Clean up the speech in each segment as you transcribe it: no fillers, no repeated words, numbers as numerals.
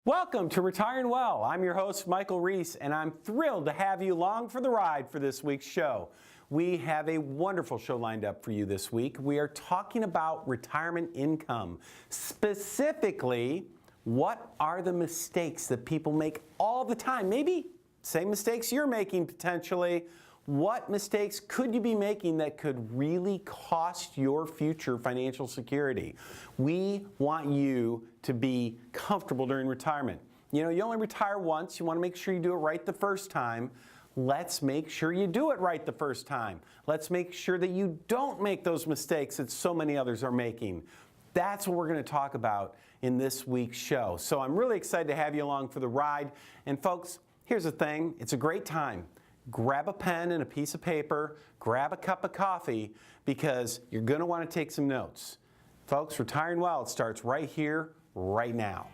Welcome to Retiring Well. I'm your host, Michael Reese, and I'm thrilled to have you along for the ride for this week's show. We have a wonderful show lined up for you this week. We are talking about retirement income. Specifically, what are the mistakes that people make all the time? Maybe same mistakes you're making potentially. What mistakes could you be making that could really cost your future financial security? We want you to be comfortable during retirement. You know, you only retire once. You want to make sure you do it right the first time. Let's make sure you do it right the first time. Let's make sure that you don't make those mistakes that so many others are making. That's what we're going to talk about in this week's show. So I'm really excited to have you along for the ride. And folks, here's the thing. It's a great time. Grab a pen and a piece of paper, grab a cup of coffee, because you're going to want to take some notes. Folks, Retiring Well, it starts right here, right now.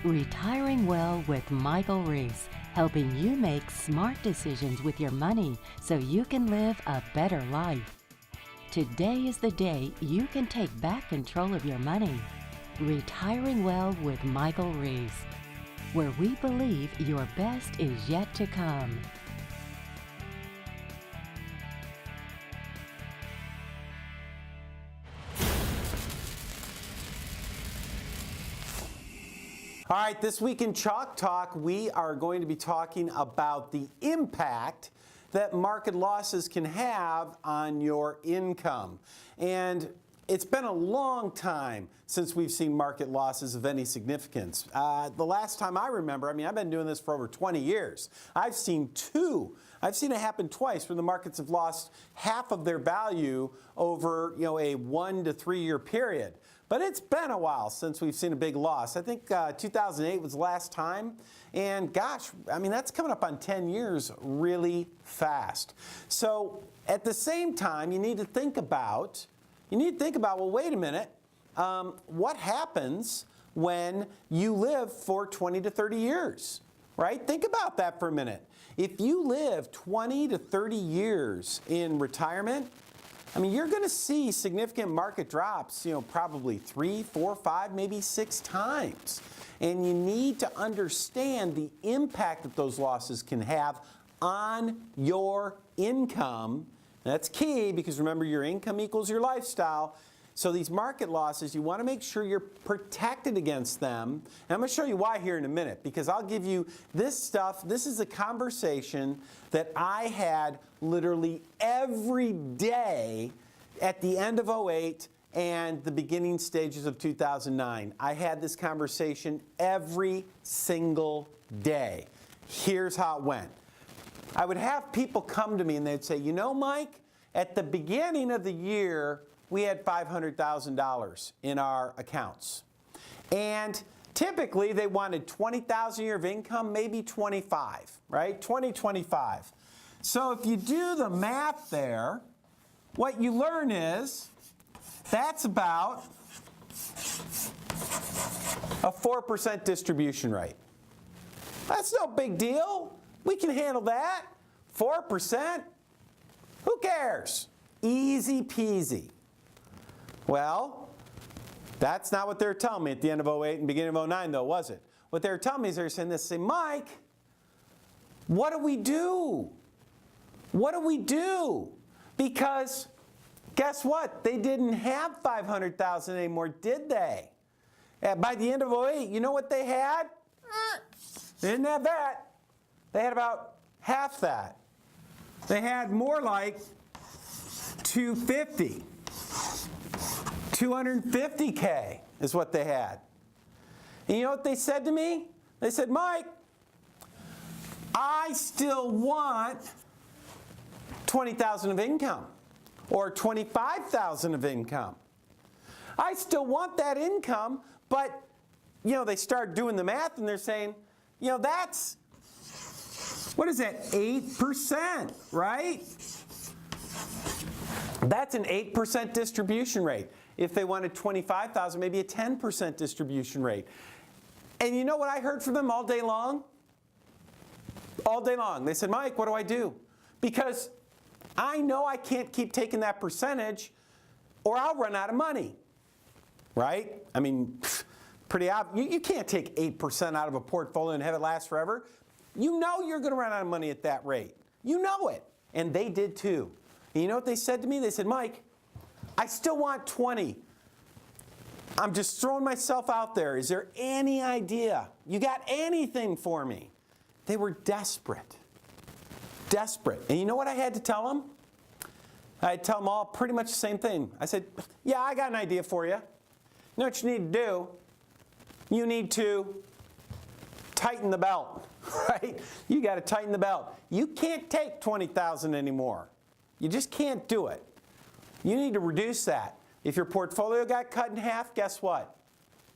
Retiring Well with Michael Reese, helping you make smart decisions with your money so you can live a better life. Today is the day you can take back control of your money. Retiring Well with Michael Reese, where we believe your best is yet to come. All right, this week in Chalk Talk, we are going to be talking about the impact that market losses can have on your income. And it's been a long time since we've seen market losses of any significance. The last time I remember, I've been doing this for over 20 years. I've seen it happen twice where the markets have lost half of their value over, a 1 to 3 year period. But it's been a while since we've seen a big loss. I think 2008 was the last time. And gosh, that's coming up on 10 years really fast. So at the same time, you need to think about, well, wait a minute, what happens when you live for 20 to 30 years, right? Think about that for a minute. If you live 20 to 30 years in retirement, you're going to see significant market drops, probably 3, 4, 5, maybe 6 times. And you need to understand the impact that those losses can have on your income. That's key, because remember, your income equals your lifestyle. So these market losses, you want to make sure you're protected against them. And I'm going to show you why here in a minute, because I'll give you this stuff. This is a conversation that I had literally every day at the end of 2008 and the beginning stages of 2009. I had this conversation every single day. Here's how it went. I would have people come to me and they'd say, Mike, at the beginning of the year, we had $500,000 in our accounts. And typically they wanted $20,000 a year of income, maybe 25, right? 20, 25. So if you do the math there, what you learn is that's about a 4% distribution rate. That's no big deal. We can handle that. 4%? Who cares? Easy peasy. Well, that's not what they're telling me at the end of 2008 and beginning of 2009, though, was it? What they're telling me is they're saying this, Mike, what do we do? What do we do? Because guess what? They didn't have $500,000 anymore, did they? By the end of 2008, you know what they had? They didn't have that. They had about half that. They had more like 250. 250K is what they had. And you know what they said to me? They said, Mike, I still want $20,000 of income or $25,000 of income. I still want that income, but they start doing the math and they're saying, that's, what is that, 8%, right? That's an 8% distribution rate. If they wanted $25,000, maybe a 10% distribution rate. And you know what I heard from them all day long? All day long. They said, Mike, what do I do? Because I know I can't keep taking that percentage or I'll run out of money. Right? pretty obvious. You can't take 8% out of a portfolio and have it last forever. You know you're going to run out of money at that rate. You know it. And they did too. And you know what they said to me? They said, Mike, I still want 20. I'm just throwing myself out there. Is there any idea? You got anything for me? They were desperate. Desperate. And you know what I had to tell them? I had to tell them all pretty much the same thing. I said, yeah, I got an idea for you. You know what you need to do? You need to tighten the belt, right? You got to tighten the belt. You can't take 20,000 anymore. You just can't do it. You need to reduce that. If your portfolio got cut in half, guess what?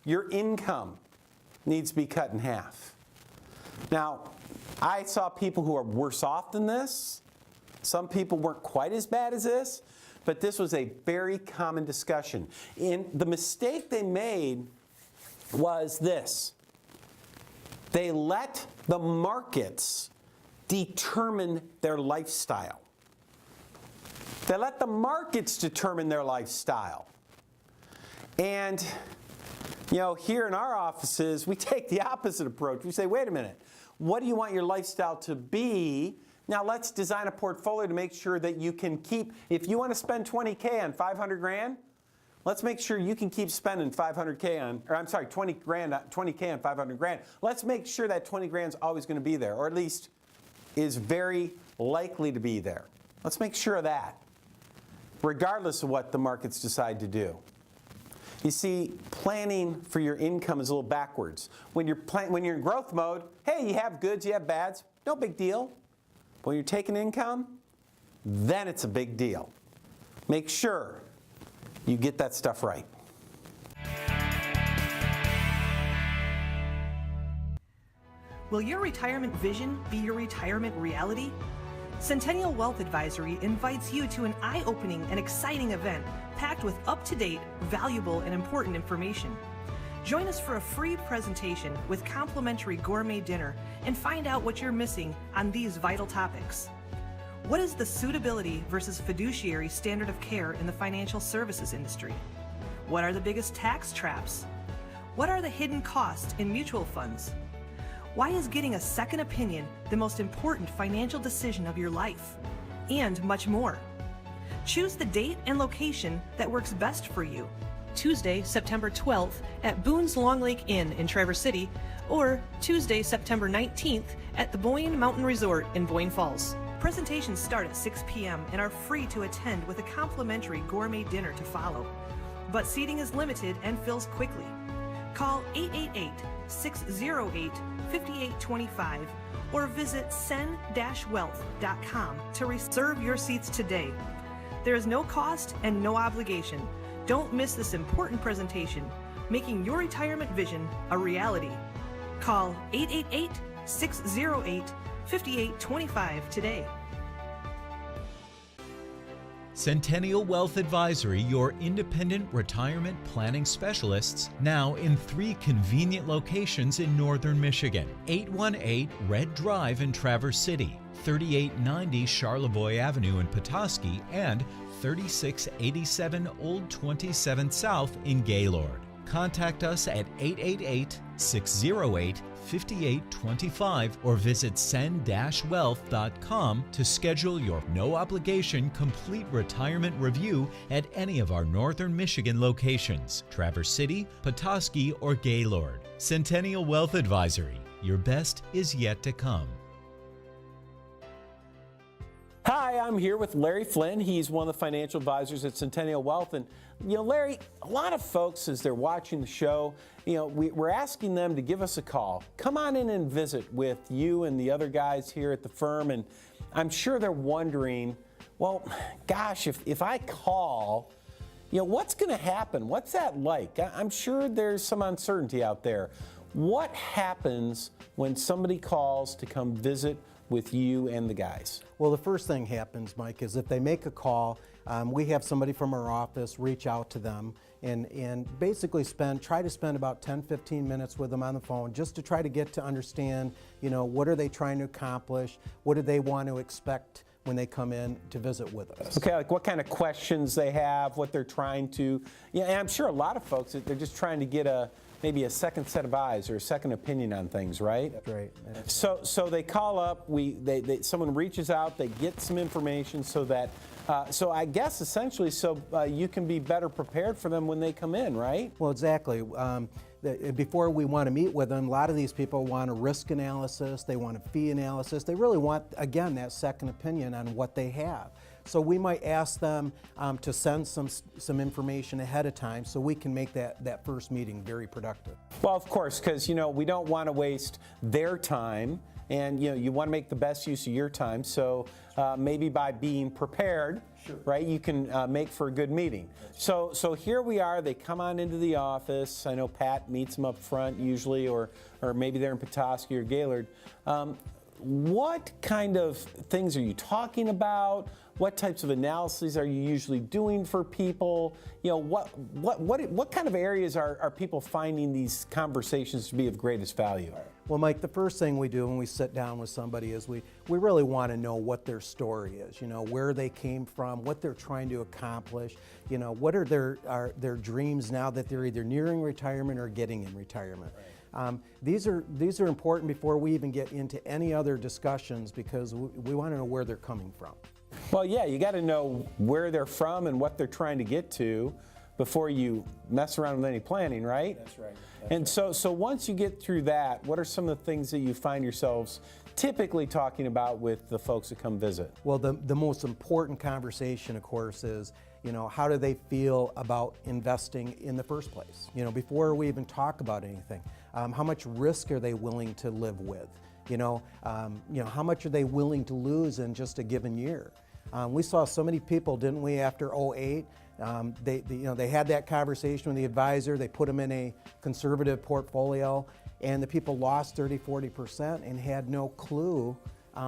Your income needs to be cut in half. Now, I saw people who are worse off than this. Some people weren't quite as bad as this, but this was a very common discussion. And the mistake they made was this. They let the markets determine their lifestyle. They let the markets determine their lifestyle. And, you know, here in our offices, we take the opposite approach. We say, wait a minute, what do you want your lifestyle to be? Now let's design a portfolio to make sure that you can keep, if you want to spend 20K on 500 grand, let's make sure you can keep spending 500K on, or I'm sorry, 20K on 500 grand. Let's make sure that 20 grand's always going to be there, or at least is very likely to be there. Let's make sure of that, regardless of what the markets decide to do. You see, planning for your income is a little backwards. When you're in growth mode, hey, you have goods, you have bads, no big deal. But when you're taking income, then it's a big deal. Make sure you get that stuff right. Will your retirement vision be your retirement reality? Centennial Wealth Advisory invites you to an eye-opening and exciting event packed with up-to-date, valuable, and important information. Join us for a free presentation with complimentary gourmet dinner and find out what you're missing on these vital topics. What is the suitability versus fiduciary standard of care in the financial services industry? What are the biggest tax traps? What are the hidden costs in mutual funds? Why is getting a second opinion the most important financial decision of your life? And much more. Choose the date and location that works best for you. Tuesday, September 12th at Boone's Long Lake Inn in Traverse City, or Tuesday, September 19th at the Boyne Mountain Resort in Boyne Falls. Presentations start at 6 p.m. and are free to attend with a complimentary gourmet dinner to follow. But seating is limited and fills quickly. Call 888-608-5825 or visit sen-wealth.com to reserve your seats today. There is no cost and no obligation. Don't miss this important presentation, making your retirement vision a reality. Call 888-608-5825 today. Centennial Wealth Advisory, your independent retirement planning specialists, now in 3 convenient locations in northern Michigan. 818 Red Drive in Traverse City, 3890 Charlevoix Avenue in Petoskey, and 3687 Old 27th South in Gaylord. Contact us at 888-608-5825 or visit sen-wealth.com to schedule your no-obligation complete retirement review at any of our northern Michigan locations, Traverse City, Petoskey, or Gaylord. Centennial Wealth Advisory. Your best is yet to come. Hi, I'm here with Larry Flynn. He's one of the financial advisors at Centennial Wealth. And, you know, Larry, a lot of folks, as they're watching the show, you know, we're asking them to give us a call. Come on in and visit with you and the other guys here at the firm. And I'm sure they're wondering, well, gosh, if I call, you know, what's going to happen? What's that like? I'm sure there's some uncertainty out there. What happens when somebody calls to come visit with you and the guys? Well, the first thing happens, Mike, is if they make a call, we have somebody from our office reach out to them and basically try to spend about 10-15 minutes with them on the phone just to try to get to understand, you know, what are they trying to accomplish, what do they want to expect when they come in to visit with us. Okay, like what kind of questions they have, what they're trying to, yeah, and I'm sure a lot of folks, they're just trying to get a maybe a second set of eyes or a second opinion on things, right? That's right. So they call up, someone reaches out, they get some information so that, so I guess essentially you can be better prepared for them when they come in, right? Well, exactly. Before we want to meet with them, a lot of these people want a risk analysis, they want a fee analysis, they really want, again, that second opinion on what they have. So we might ask them to send some information ahead of time so we can make that first meeting very productive. Well, of course, because we don't want to waste their time, and you want to make the best use of your time. So maybe by being prepared, right, you can make for a good meeting. So here we are. They come on into the office. I know Pat meets them up front usually, or maybe they're in Petoskey or Gaylord. What kind of things are you talking about? What types of analyses are you usually doing for people? What kind of areas are people finding these conversations to be of greatest value? Well, Mike, the first thing we do when we sit down with somebody is we really want to know what their story is, where they came from, what they're trying to accomplish, what are their dreams now that they're either nearing retirement or getting in retirement. Right. These are important before we even get into any other discussions because we want to know where they're coming from. Well, yeah, you got to know where they're from and what they're trying to get to before you mess around with any planning, right? That's right. And so once you get through that, what are some of the things that you find yourselves typically talking about with the folks that come visit? Well, the most important conversation, of course, is how do they feel about investing in the first place? Before we even talk about anything, how much risk are they willing to live with? How much are they willing to lose in just a given year? We saw so many people, didn't we, after 2008? They had that conversation with the advisor. They put them in a conservative portfolio, and the people lost 30–40% and had no clue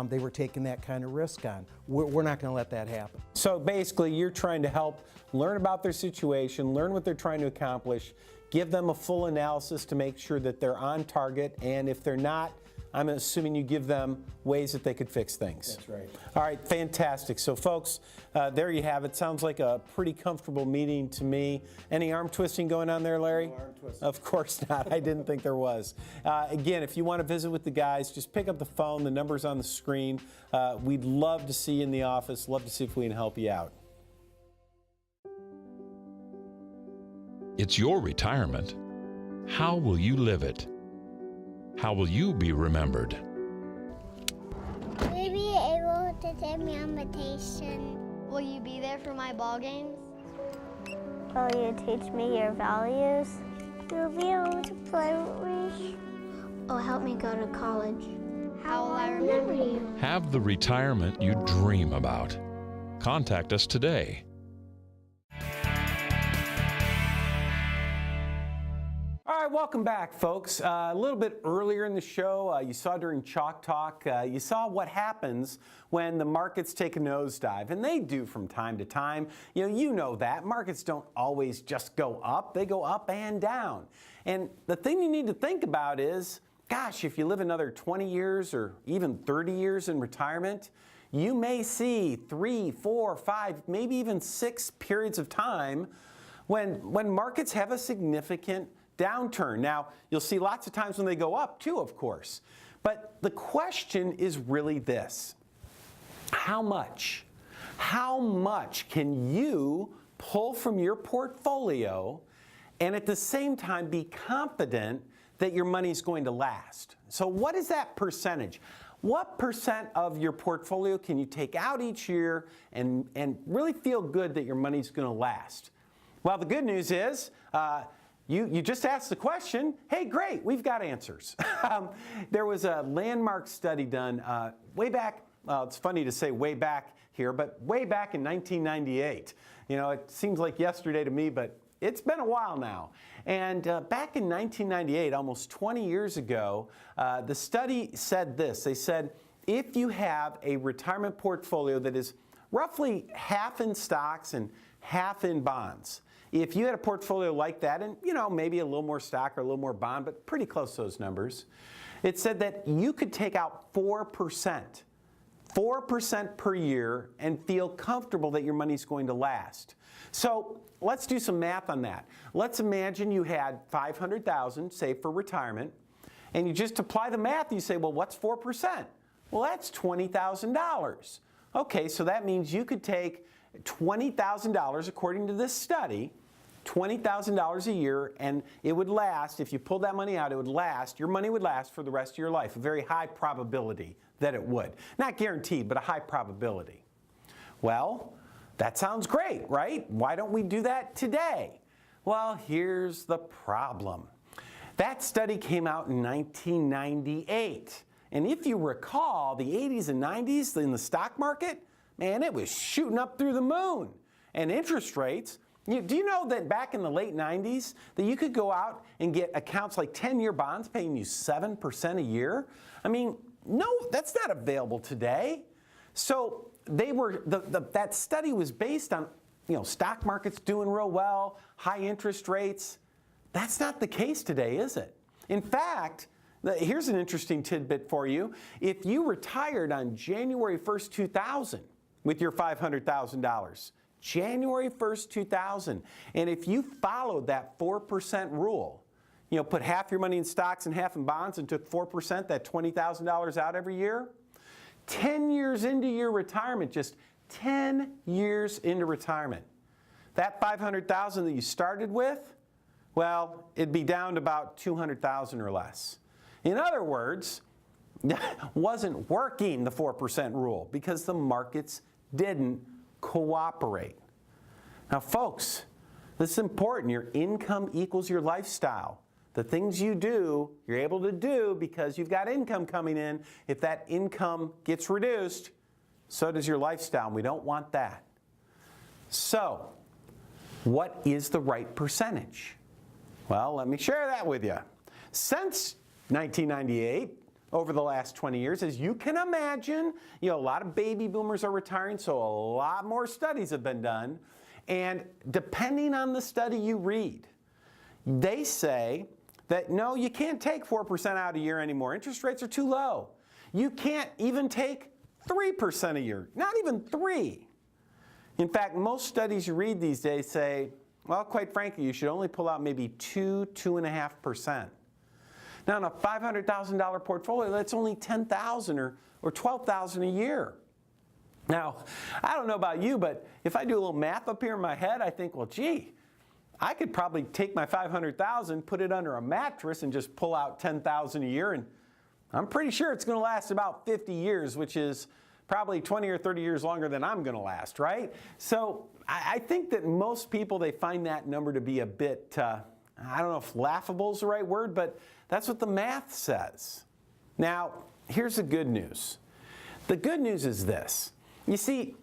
they were taking that kind of risk on. We're not going to let that happen. So basically, you're trying to help learn about their situation, learn what they're trying to accomplish, give them a full analysis to make sure that they're on target, and if they're not, I'm assuming you give them ways that they could fix things. That's right. All right, fantastic. So folks, there you have it. Sounds like a pretty comfortable meeting to me. Any arm twisting going on there, Larry? No arm twisting. Of course not. I didn't think there was. Again, if you want to visit with the guys, just pick up the phone. The number's on the screen. We'd love to see you in the office. Love to see if we can help you out. It's your retirement. How will you live it? How will you be remembered? Will you be able to take me on vacation? Will you be there for my ball games? Will you teach me your values? You'll be able to play with me. Oh, help me go to college. How will I remember you? Have the retirement you dream about. Contact us today. All right, welcome back, folks. A little bit earlier in the show, you saw during Chalk Talk, you saw what happens when the markets take a nosedive, and they do from time to time. You know that. Markets don't always just go up. They go up and down. And the thing you need to think about is, gosh, if you live another 20 years or even 30 years in retirement, you may see 3, 4, 5, maybe even 6 periods of time when markets have a significant downturn. Now, you'll see lots of times when they go up too, of course. But the question is really this: how much can you pull from your portfolio and at the same time be confident that your money's going to last? So what is that percentage? What percent of your portfolio can you take out each year and really feel good that your money's going to last? Well, the good news is, you just asked the question. Hey, great, we've got answers. There was a landmark study done way back, well, it's funny to say way back here, but way back in 1998. It seems like yesterday to me, but it's been a while now. And back in 1998, almost 20 years ago, the study said this. They said, if you have a retirement portfolio that is roughly half in stocks and half in bonds, if you had a portfolio like that, and maybe a little more stock or a little more bond, but pretty close to those numbers, it said that you could take out 4%. 4% per year and feel comfortable that your money's going to last. So let's do some math on that. Let's imagine you had $500,000 saved for retirement, and you just apply the math. You say, well, what's 4%? Well, that's $20,000. Okay, so that means you could take $20,000, according to this study, $20,000 a year, and it would last, if you pulled that money out, it would last, your money would last for the rest of your life. A very high probability that it would. Not guaranteed, but a high probability. Well, that sounds great, right? Why don't we do that today? Well, here's the problem. That study came out in 1998. And if you recall, the 80s and 90s in the stock market, man, it was shooting up through the moon. And interest rates, do you know that back in the late 90s that you could go out and get accounts like 10-year bonds paying you 7% a year? I mean, no, that's not available today. So they were that study was based on, stock markets doing real well, high interest rates. That's not the case today, is it? In fact, here's an interesting tidbit for you. If you retired on January 1st, 2000 with your $500,000, January 1st, 2000, and if you followed that 4% rule, put half your money in stocks and half in bonds and took 4%, that $20,000 out every year, 10 years into your retirement, just 10 years into retirement, that $500,000 that you started with, well, it'd be down to about $200,000 or less. In other words, wasn't working the 4% rule because the markets didn't cooperate. Now, folks, this is important. Your income equals your lifestyle. The things you do, you're able to do because you've got income coming in. If that income gets reduced, so does your lifestyle, and we don't want that. So, what is the right percentage? Well, let me share that with you. Since 1998, over the last 20 years, as you can imagine, a lot of baby boomers are retiring, so a lot more studies have been done. And depending on the study you read, they say that no, you can't take 4% out a year anymore. Interest rates are too low. You can't even take 3% a year, not even 3. In fact, most studies you read these days say, well, quite frankly, you should only pull out maybe 2.5%. Now, in a $500,000 portfolio, that's only $10,000 or $12,000 a year. Now, I don't know about you, but if I do a little math up here in my head, I think, well, gee, I could probably take my $500,000, put it under a mattress, and just pull out $10,000 a year, and I'm pretty sure it's going to last about 50 years, which is probably 20 or 30 years longer than I'm going to last, right? So I think that most people, they find that number to be a bit, I don't know if laughable is the right word, but that's what the math says. Now, here's the good news. The good news is this. You see,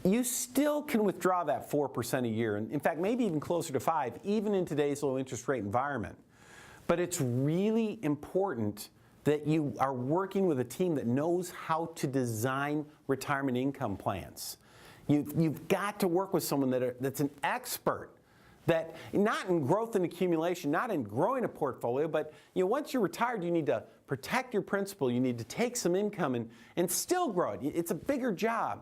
you still can withdraw that 4% a year, and in fact, maybe even closer to 5%, even in today's low interest rate environment. But it's really important that you are working with a team that knows how to design retirement income plans. You've got to work with someone that's an expert, that not in growth and accumulation, not in growing a portfolio, but once you're retired, you need to protect your principal, you need to take some income and still grow it. It's a bigger job.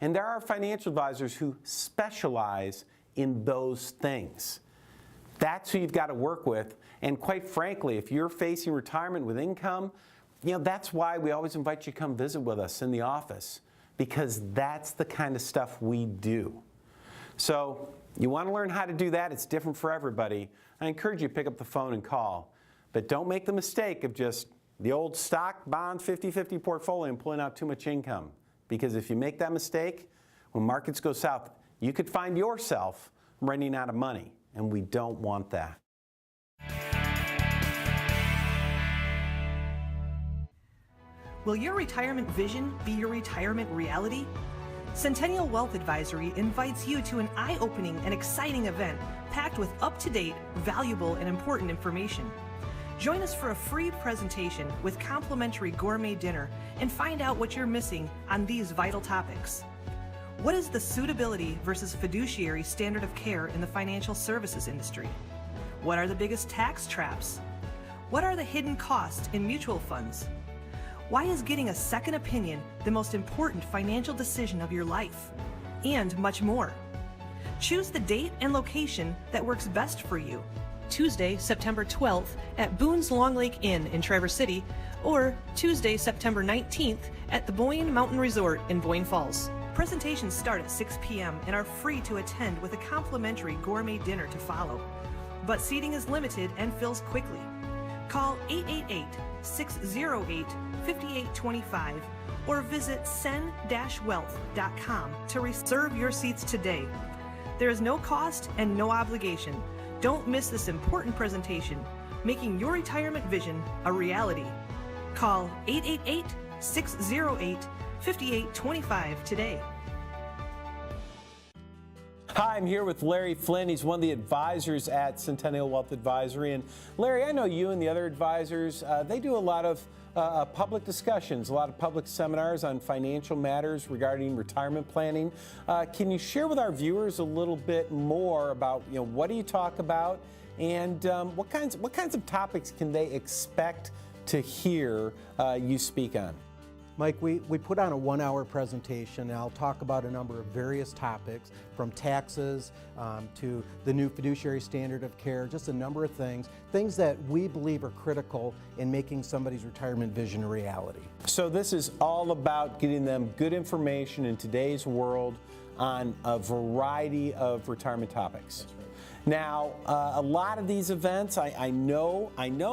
And there are financial advisors who specialize in those things. That's who you've got to work with. And quite frankly, if you're facing retirement with income, that's why we always invite you to come visit with us in the office, because that's the kind of stuff we do. So you want to learn how to do that. It's different for everybody. I encourage you to pick up the phone and call. But don't make the mistake of just the old stock, bond, 50-50 portfolio and pulling out too much income. Because if you make that mistake, when markets go south, you could find yourself running out of money. And we don't want that. Will your retirement vision be your retirement reality? Centennial Wealth Advisory invites you to an eye-opening and exciting event packed with up-to-date, valuable, and important information. Join us for a free presentation with complimentary gourmet dinner and find out what you're missing on these vital topics. What is the suitability versus fiduciary standard of care in the financial services industry? What are the biggest tax traps? What are the hidden costs in mutual funds? Why is getting a second opinion the most important financial decision of your life? And much more. Choose the date and location that works best for you. Tuesday, September 12th at Boone's Long Lake Inn in Traverse City, or Tuesday, September 19th at the Boyne Mountain Resort in Boyne Falls. Presentations start at 6 p.m. and are free to attend with a complimentary gourmet dinner to follow. But seating is limited and fills quickly. Call 888-608-5825 or visit sen-wealth.com to reserve your seats today. There is no cost and no obligation. Don't miss this important presentation, making your retirement vision a reality. Call 888-608-5825 today. Hi, I'm here with Larry Flynn. He's one of the advisors at Centennial Wealth Advisory. And Larry, I know you and the other advisors, they do a lot of public discussions, a lot of public seminars on financial matters regarding retirement planning. Can you share with our viewers a little bit more about, what do you talk about, and what kinds of topics can they expect to hear you speak on? Mike, we put on a 1-hour presentation, and I'll talk about a number of various topics, from taxes to the new fiduciary standard of care, just a number of things that we believe are critical in making somebody's retirement vision a reality. So this is all about getting them good information in today's world on a variety of retirement topics. That's right. Now, a lot of these events, I know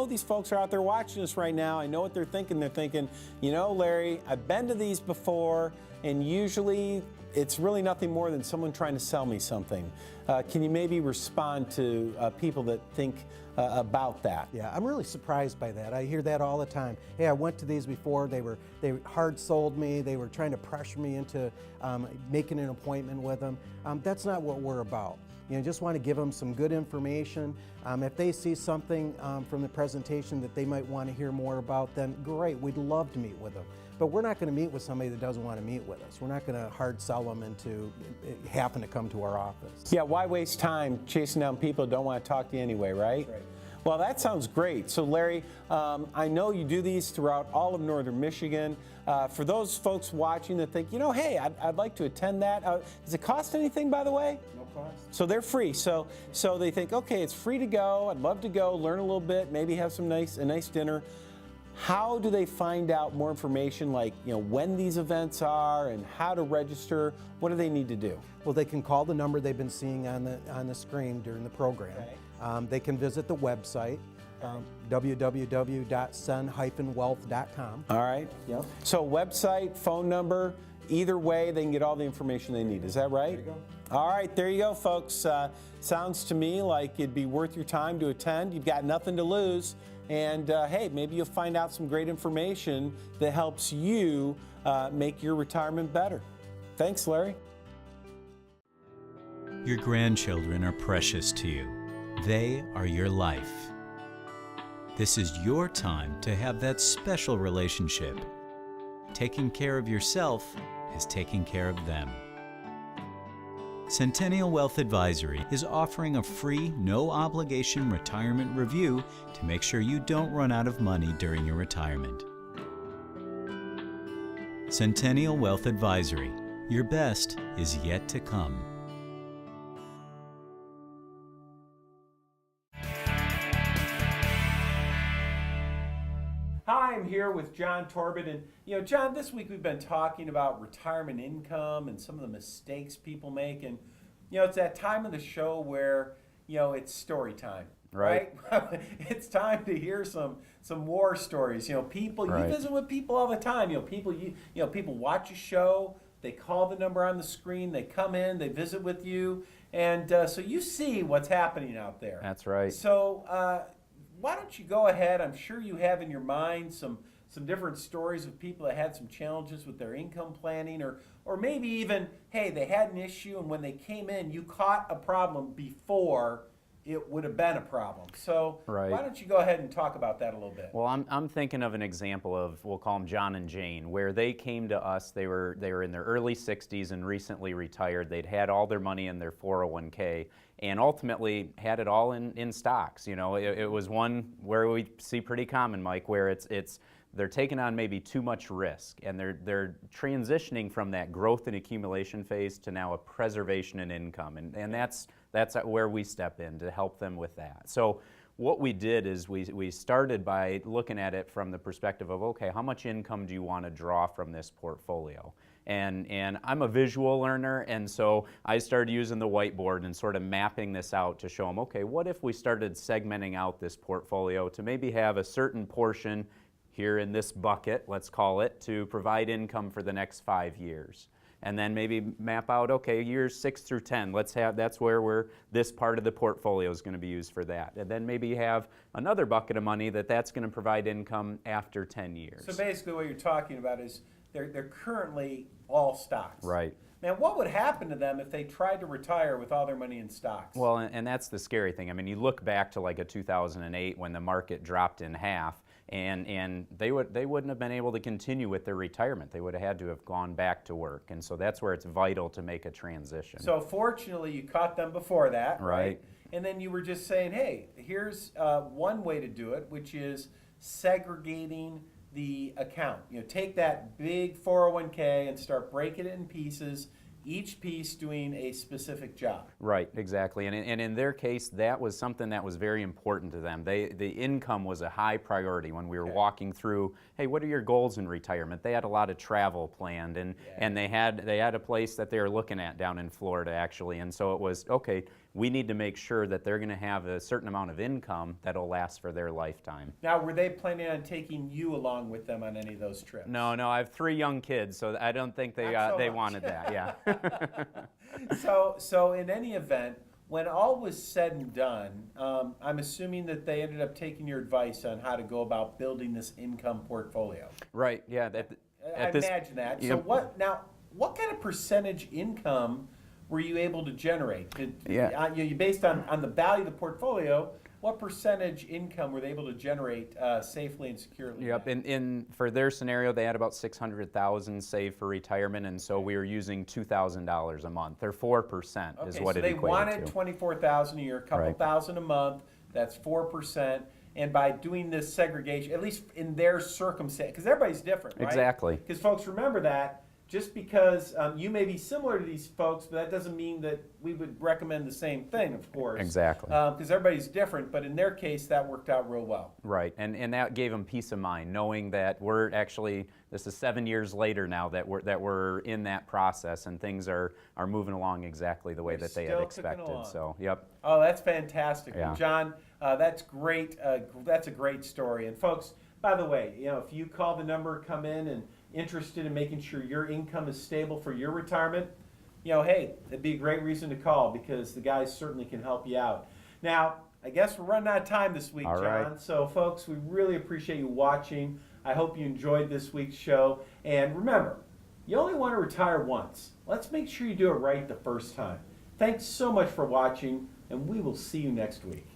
these folks are out there watching us right now. I know what they're thinking. They're thinking, Larry, I've been to these before, and usually it's really nothing more than someone trying to sell me something. Can you maybe respond to people that think about that? Yeah, I'm really surprised by that. I hear that all the time. Hey, I went to these before. They hard sold me. They were trying to pressure me into making an appointment with them. That's not what we're about. Just want to give them some good information. If they see something from the presentation that they might want to hear more about, then great, we'd love to meet with them. But we're not going to meet with somebody that doesn't want to meet with us. We're not going to hard sell them into having to come to our office. Yeah, why waste time chasing down people who don't want to talk to you anyway, right? That's right. Well, that sounds great. So, Larry, I know you do these throughout all of Northern Michigan. For those folks watching that think, hey, I'd like to attend that. Does it cost anything, by the way? No cost. So they're free. So they think, okay, it's free to go. I'd love to go, learn a little bit, maybe have a nice dinner. How do they find out more information, like when these events are and how to register? What do they need to do? Well, they can call the number they've been seeing on the screen during the program. Okay. They can visit the website, www.sen-wealth.com. All right. Yep. So website, phone number, either way, they can get all the information they need. Is that right? There you go. All right, there you go, folks. Sounds to me like it'd be worth your time to attend. You've got nothing to lose. And hey, maybe you'll find out some great information that helps you make your retirement better. Thanks, Larry. Your grandchildren are precious to you. They are your life. This is your time to have that special relationship. Taking care of yourself is taking care of them. Centennial Wealth Advisory is offering a free, no-obligation retirement review to make sure you don't run out of money during your retirement. Centennial Wealth Advisory. Your best is yet to come. Hi, I'm here with John Torbett, and John, this week we've been talking about retirement income and some of the mistakes people make, and it's that time of the show where it's story time, right? It's time to hear some war stories. People you visit with people all the time. People watch a show, they call the number on the screen, they come in, they visit with you, and so you see what's happening out there. That's right. So. Why don't you go ahead? I'm sure you have in your mind some different stories of people that had some challenges with their income planning, or maybe even, hey, they had an issue, and when they came in, you caught a problem before it would have been a problem. So why don't you go ahead and talk about that a little bit? Well, I'm thinking of an example of, we'll call them John and Jane, where they came to us. They were in their early 60s and recently retired. They'd had all their money in their 401k and ultimately had it all in stocks. It was one where we see pretty common, Mike, where it's they're taking on maybe too much risk, and they're transitioning from that growth and accumulation phase to now a preservation and income, and that's where we step in to help them with that. So what we did is we started by looking at it from the perspective of, okay, how much income do you want to draw from this portfolio? And I'm a visual learner, and so I started using the whiteboard and sort of mapping this out to show them, okay, what if we started segmenting out this portfolio to maybe have a certain portion here in this bucket, let's call it, to provide income for the next 5 years. And then maybe map out, okay, years 6 through 10, that's where this part of the portfolio is going to be used for that. And then maybe have another bucket of money that's going to provide income after 10 years. So basically what you're talking about is they're currently all stocks. Right. Man, what would happen to them if they tried to retire with all their money in stocks? Well, and that's the scary thing. I mean, you look back to like a 2008 when the market dropped in half, and they wouldn't have been able to continue with their retirement. They would have had to have gone back to work, and so that's where it's vital to make a transition. So fortunately, you caught them before that, Right. And then you were just saying, hey, here's one way to do it, which is segregating the account. Take that big 401k and start breaking it in pieces, each piece doing a specific job. Right, exactly. And in their case, that was something that was very important to them. The income was a high priority when we were walking through, hey, what are your goals in retirement? They had a lot of travel planned, and they had a place that they were looking at down in Florida, actually. And so it was, okay, we need to make sure that they're going to have a certain amount of income that'll last for their lifetime. Now, were they planning on taking you along with them on any of those trips? No, I have 3 young kids, so I don't think they wanted that. Yeah. So in any event, when all was said and done, I'm assuming that they ended up taking your advice on how to go about building this income portfolio. Right. Yeah. I imagine that. So what kind of percentage income were you able to generate? You based on the value of the portfolio, what percentage income were they able to generate safely and securely? Yep. For their scenario, they had about $600,000 saved for retirement, and so we were using $2,000 a month, or 4% is what it equated to. They wanted $24,000 a year, a couple thousand a month. That's 4%. And by doing this segregation, at least in their circumstance, because everybody's different, right? Exactly. Because folks, remember that. Just because you may be similar to these folks, but that doesn't mean that we would recommend the same thing, of course. Exactly. Because everybody's different, but in their case, that worked out real well. Right, and that gave them peace of mind, knowing that this is 7 years later now that we're in that process, and things are moving along exactly the way that they had expected. So, yep. Oh, that's fantastic. Yeah. Well, John, that's great. That's a great story. And folks, by the way, if you call the number, come in and interested in making sure your income is stable for your retirement, hey, it'd be a great reason to call, because the guys certainly can help you out. Now, I guess we're running out of time this week, John. Right. So, folks, we really appreciate you watching. I hope you enjoyed this week's show. And remember, you only want to retire once. Let's make sure you do it right the first time. Thanks so much for watching, and we will see you next week.